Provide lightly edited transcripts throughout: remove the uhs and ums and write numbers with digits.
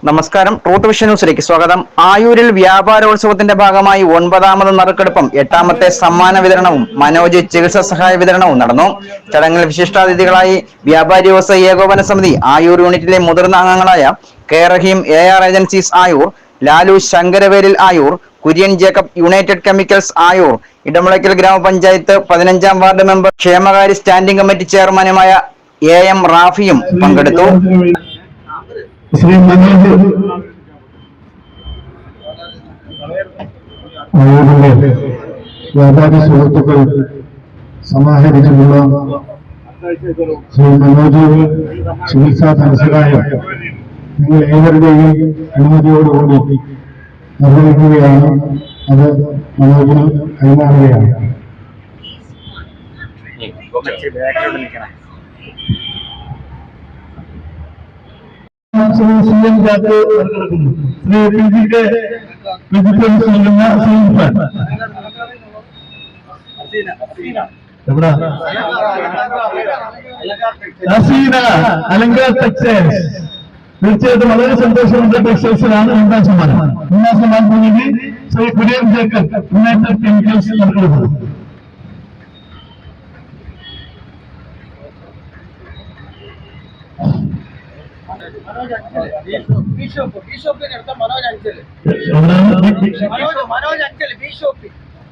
നമസ്കാരം. Truth vision ന്യൂസിലേക്ക് സ്വാഗതം. ആയൂരിൽ വ്യാപാരോത്സവത്തിന്റെ ഭാഗമായി 9ാമത് നറുക്കെടുപ്പും 8ാമത്തെ സമ്മാന വിതരണവും മനോജ് ചികിത്സാ സഹായ വിതരണവും നടന്നു. ചടങ്ങിൽ വിശിഷ്ടാതിഥികളായി വ്യാപാരി വ്യവസായി ഏകോപന സമിതി ആയൂർ യൂണിറ്റിലെ മുതിർന്ന അംഗങ്ങളായ K Rahim, AR agencies Ayoor, Lalu Sankaravelil Ayoor, Kurian Jacob, united chemicals Ayoor, Edamulakkal ഗ്രാമപഞ്ചായത്ത് 15ാം വാർഡ് മെമ്പർ, ക്ഷേമകാര്യ സ്റ്റാൻഡിംഗ് കമ്മിറ്റി ചെയർമാനുമായ AM റാഫിയും പങ്കെടുത്തു. ശ്രീ മനോജ് ആയൂരിലെ വ്യാപാരി സുഹൃത്തുക്കൾ സമാഹരിച്ചിട്ടുള്ള ശ്രീ മനോജ് ചികിത്സാ ധനസഹായം നിങ്ങൾ ഏവരുടെയും അനുമതിയോടുകൂടി നിർവഹിക്കുകയാണ്. അത് മനോജിന് കൈമാറുകയാണ്. ശ്രീ CM ജാക്ക് പങ്കെടുക്കുന്നു. ശ്രീ PGK വെജിറ്റബിൾസ് നൽകുന്ന ഹസീന അലങ്കാർ ടെക്സ്റ്റൈൽസ്. തീർച്ചയായിട്ടും വളരെ സന്തോഷമുള്ള ടെക്സ്റ്റൈൽസിലാണ് 2ാം സമ്മാനം. 3ാം സമ്മാനത്തിന് ശ്രീ കുര്യൻ ജേക്കബ്, യുണൈറ്റഡ് കെമിക്കൽസ് നൽകുന്നു.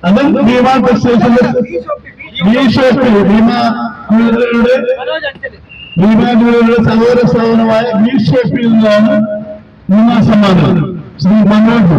അതും ഭീമ ടെക്സ്റ്റൈൽസിന്റെ സഹോദര സ്ഥാപനമായ ബി ഷോപ്പിൽ നിന്നാണ് 3ാം സമ്മാനം. ശ്രീ മനോജ്